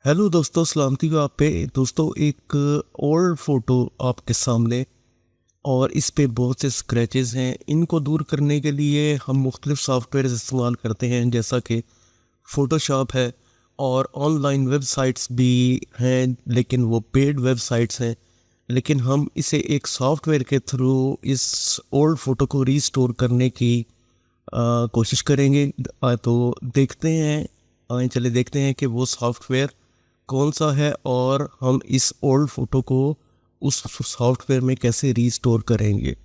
Hello दोस्तों, सलामती हो आप पे। दोस्तों, एक ओल्ड फ़ोटो आपके सामने और इस पे बहुत से स्क्रैचेस हैं। इनको दूर करने के लिए हम मुख्तलिफ सॉफ्टवेयर इस्तेमाल करते हैं, जैसा कि फ़ोटोशॉप है और ऑनलाइन वेबसाइट्स भी हैं, लेकिन वो पेड वेबसाइट्स हैं। लेकिन हम इसे एक सॉफ्टवेयर के थ्रू इस ओल्ड फ़ोटो को रीस्टोर करने की कोशिश करेंगे। तो देखते हैं, आइए चले देखते हैं कि वो सॉफ्टवेयर कौन सा है और हम इस ओल्ड फ़ोटो को उस सॉफ्टवेयर में कैसे रीस्टोर करेंगे।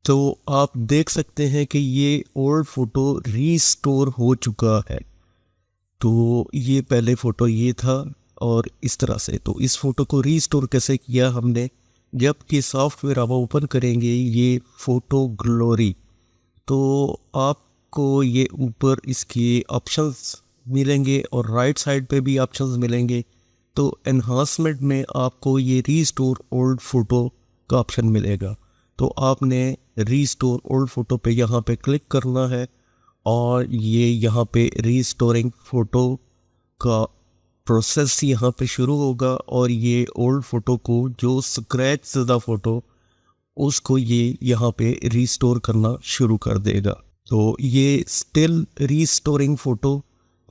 तो आप देख सकते हैं कि ये ओल्ड फ़ोटो रीस्टोर हो चुका है। तो ये पहले फ़ोटो ये था और इस तरह से। तो इस फ़ोटो को रीस्टोर कैसे किया हमने, जब ये सॉफ्टवेयर आप ओपन करेंगे, ये फ़ोटो ग्लोरी, तो आपको ये ऊपर इसके ऑप्शंस मिलेंगे और राइट साइड पे भी ऑप्शंस मिलेंगे। तो एनहांसमेंट में आपको ये रीस्टोर ओल्ड फ़ोटो का ऑप्शन मिलेगा। तो आपने रीस्टोर ओल्ड फ़ोटो पे यहाँ पे क्लिक करना है और ये यहाँ पे रीस्टोरिंग फ़ोटो का प्रोसेस यहाँ पे शुरू होगा और ये ओल्ड फ़ोटो को, जो स्क्रैच ज़दा फ़ोटो, उसको ये यहाँ पे रीस्टोर करना शुरू कर देगा। तो ये स्टिल रीस्टोरिंग फ़ोटो,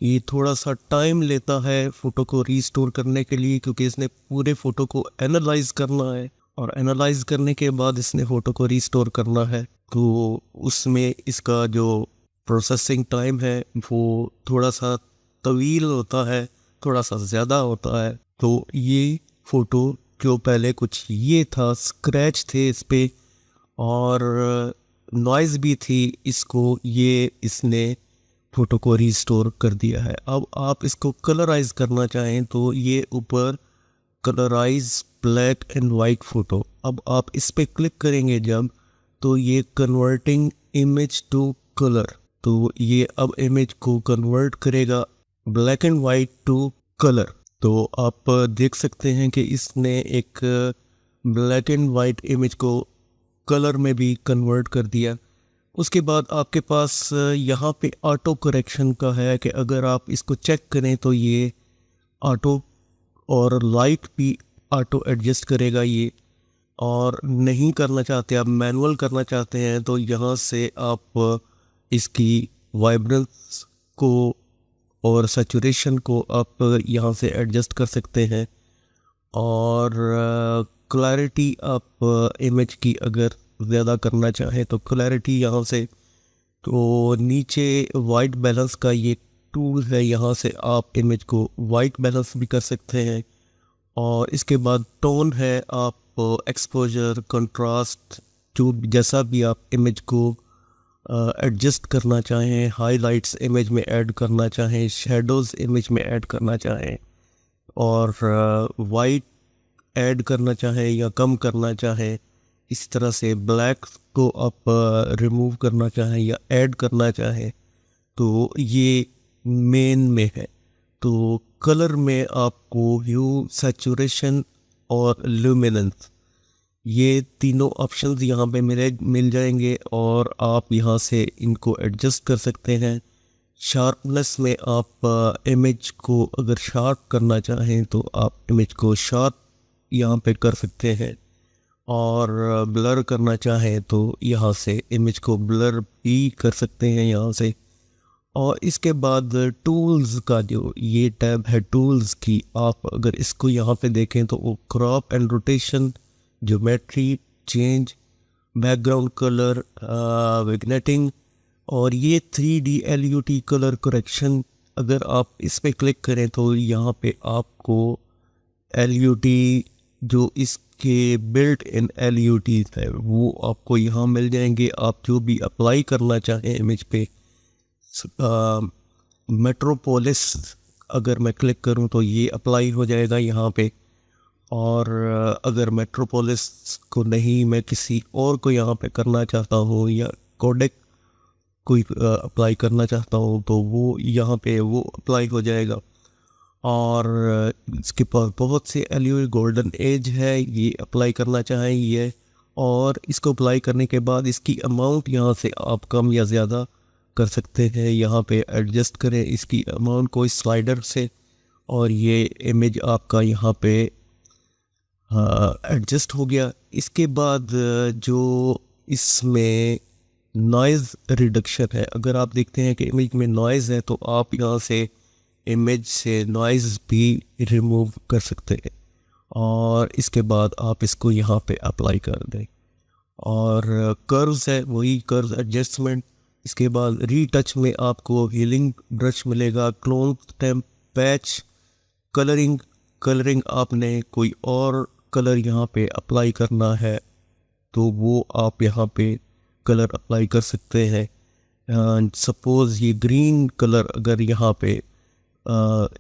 ये थोड़ा सा टाइम लेता है फ़ोटो को रीस्टोर करने के लिए, क्योंकि इसने पूरे फ़ोटो को एनालाइज करना है और एनालाइज करने के बाद इसने फ़ोटो को रीस्टोर करना है। तो उसमें इसका जो प्रोसेसिंग टाइम है वो थोड़ा सा तवील होता है, थोड़ा सा ज़्यादा होता है। तो ये फ़ोटो जो पहले कुछ ये था, स्क्रैच थे इस पे और नॉइज़ भी थी, इसको ये इसने फ़ोटो को रीस्टोर कर दिया है। अब आप इसको कलराइज़ करना चाहें तो ये ऊपर colourise black and white photo, अब आप इस पे क्लिक करेंगे जब, तो ये कन्वर्टिंग इमेज टू कलर, तो ये अब इमेज को कन्वर्ट करेगा black and white to colour. तो आप देख सकते हैं कि इसने एक ब्लैक एंड वाइट इमेज को कलर में भी कन्वर्ट कर दिया। उसके बाद आपके पास यहाँ पे ऑटो करेक्शन का है कि अगर आप इसको चेक करें तो ये ऑटो और लाइट भी ऑटो एडजस्ट करेगा ये। और नहीं करना चाहते, आप मैनुअल करना चाहते हैं, तो यहाँ से आप इसकी वाइब्रेंस को और सैचुरेशन को आप यहाँ से एडजस्ट कर सकते हैं। और क्लैरिटी आप इमेज की अगर ज़्यादा करना चाहें तो क्लैरिटी यहाँ से, तो नीचे वाइट बैलेंस का ये टूल है, यहाँ से आप इमेज को वाइट बैलेंस भी कर सकते हैं। और इसके बाद टोन है, आप एक्सपोजर, कंट्रास्ट, जो जैसा भी आप इमेज को एडजस्ट करना चाहें, हाइलाइट्स इमेज में ऐड करना चाहें, शेडोज़ इमेज में ऐड करना चाहें, और वाइट ऐड करना चाहें या कम करना चाहें, इस तरह से ब्लैक को आप रिमूव करना चाहें या ऐड करना चाहें, तो ये मेन में है। तो कलर में आपको ह्यू, सैचुरेशन और ल्यूमिनेंस, ये तीनों ऑप्शंस यहाँ पे मिल जाएंगे और आप यहाँ से इनको एडजस्ट कर सकते हैं। शार्पनेस में आप इमेज को अगर शार्प करना चाहें तो आप इमेज को शार्प यहाँ पे कर सकते हैं, और ब्लर करना चाहें तो यहाँ से इमेज को ब्लर भी कर सकते हैं यहाँ से। और इसके बाद टूल्स का जो ये टैब है टूल्स की, आप अगर इसको यहाँ पे देखें तो वो crop and rotation, geometry change, background colour, vignetting, और ये 3D LUT कलर करेक्शन, अगर आप इस पे क्लिक करें तो यहाँ पे आपको LUT, जो इसके बिल्ट इन LUT है, वो आपको यहाँ मिल जाएंगे। आप जो भी अप्लाई करना चाहें इमेज पे, मेट्रोपोलिस अगर मैं क्लिक करूं तो ये अप्लाई हो जाएगा यहाँ पे। और अगर मेट्रोपोलिस को नहीं, मैं किसी और को यहाँ पे करना चाहता हूँ या कोडेक कोई अप्लाई करना चाहता हूँ, तो वो यहाँ पे वो अप्लाई हो जाएगा। और इसके पास बहुत से एलयू गोल्डन एज है, ये अप्लाई करना चाहें ये, और इसको अप्लाई करने के बाद इसकी अमाउंट यहाँ से आप कम या ज़्यादा कर सकते हैं। यहाँ पे एडजस्ट करें इसकी अमाउंट को इस स्लाइडर से, और ये इमेज आपका यहाँ पे एडजस्ट हो गया। इसके बाद जो इसमें नॉइज़ रिडक्शन है, अगर आप देखते हैं कि इमेज में नॉइज़ है तो आप यहाँ से इमेज से नॉइज़ भी रिमूव कर सकते हैं, और इसके बाद आप इसको यहाँ पे अप्लाई कर दें। और कर्व्स है, वही कर्व एडजस्टमेंट। इसके बाद रीटच में आपको हीलिंग ब्रश मिलेगा, क्लोन स्टैम्प, पैच, कलरिंग आपने कोई और कलर यहाँ पे अप्लाई करना है तो वो आप यहाँ पे कलर अप्लाई कर सकते हैं। सपोज़ ये ग्रीन कलर अगर यहाँ पे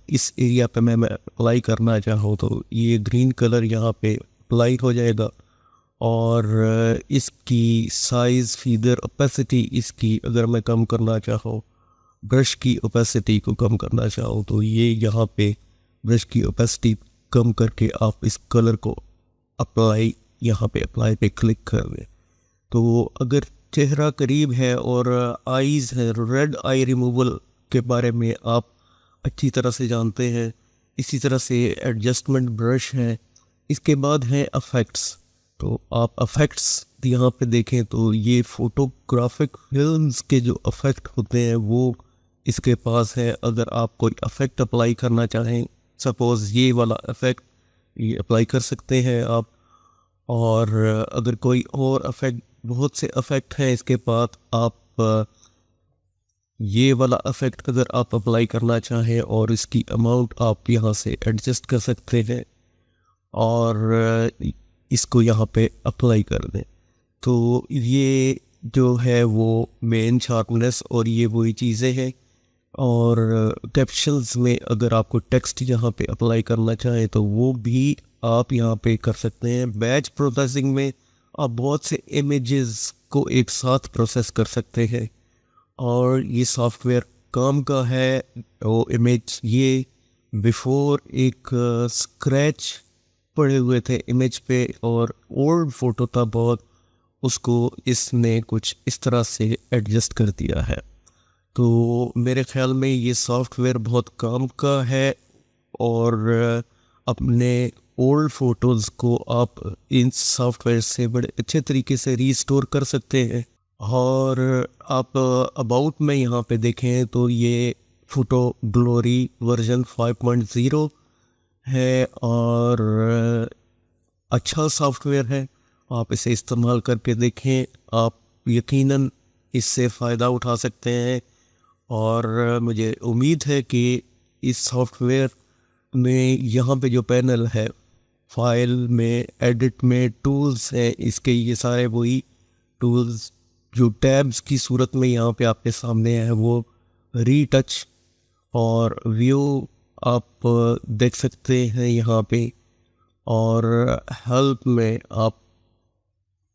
इस एरिया पे मैं अप्लाई करना चाहूँ तो ये ग्रीन कलर यहाँ पे अप्लाई हो जाएगा। और इसकी साइज़, फीदर, ओपेसिटी इसकी अगर मैं कम करना चाहूँ, ब्रश की ओपेसिटी को कम करना चाहूँ तो ये यहाँ पे ब्रश की ओपेसिटी कम करके आप इस कलर को अप्लाई, यहाँ पे अप्लाई पे क्लिक कर दें। तो अगर चेहरा करीब है और आईज़ है, रेड आई रिमूवल के बारे में आप अच्छी तरह से जानते हैं। इसी तरह से एडजस्टमेंट ब्रश है। इसके बाद है अफेक्ट्स। तो आप अफेक्ट्स यहाँ पे देखें तो ये फोटोग्राफिक फिल्म्स के जो अफेक्ट होते हैं वो इसके पास है। अगर आप कोई अफेक्ट अप्लाई करना चाहें, सपोज़ ये वाला अफेक्ट, ये अप्लाई कर सकते हैं आप। और अगर कोई और अफेक्ट, बहुत से अफेक्ट हैं इसके पास, आप ये वाला अफेक्ट अगर आप अप्लाई करना चाहें और इसकी अमाउंट आप यहाँ से एडजस्ट कर सकते हैं और इसको यहाँ पे अप्लाई कर दें। तो ये जो है वो मेन शार्पनेस और ये वही चीज़ें हैं। और कैप्शंस में अगर आपको टेक्स्ट यहाँ पे अप्लाई करना चाहें तो वो भी आप यहाँ पे कर सकते हैं। बैच प्रोसेसिंग में आप बहुत से इमेजेस को एक साथ प्रोसेस कर सकते हैं और ये सॉफ्टवेयर काम का है। वो इमेज ये बिफोर एक स्क्रैच पड़े हुए थे इमेज पे और ओल्ड फोटो था बहुत, उसको इसने कुछ इस तरह से एडजस्ट कर दिया है। तो मेरे ख्याल में ये सॉफ्टवेयर बहुत काम का है और अपने ओल्ड फ़ोटोज़ को आप इन सॉफ्टवेयर से बड़े अच्छे तरीके से रीस्टोर कर सकते हैं। और आप अबाउट में यहाँ पे देखें तो ये फ़ोटो ग्लोरी वर्जन 5.0 है और अच्छा सॉफ्टवेयर है। आप इसे इस्तेमाल करके देखें, आप यकीनन इससे फ़ायदा उठा सकते हैं। और मुझे उम्मीद है कि इस सॉफ्टवेयर में यहाँ पे जो पैनल है, फाइल में, एडिट में, टूल्स हैं, इसके ये सारे वही टूल्स जो टैब्स की सूरत में यहाँ पे आपके सामने है, वो रीटच और व्यू आप देख सकते हैं यहाँ पे। और हेल्प में आप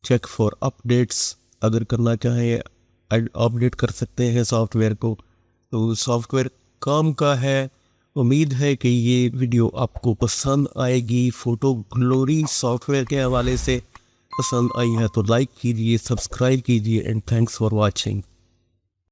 चेक फॉर अपडेट्स अगर करना चाहें अपडेट कर सकते हैं सॉफ्टवेयर को। तो सॉफ्टवेयर काम का है। उम्मीद है कि ये वीडियो आपको पसंद आएगी। फ़ोटो ग्लोरी सॉफ्टवेयर के हवाले से पसंद आई है तो लाइक कीजिए, सब्सक्राइब कीजिए एंड थैंक्स फॉर वाचिंग।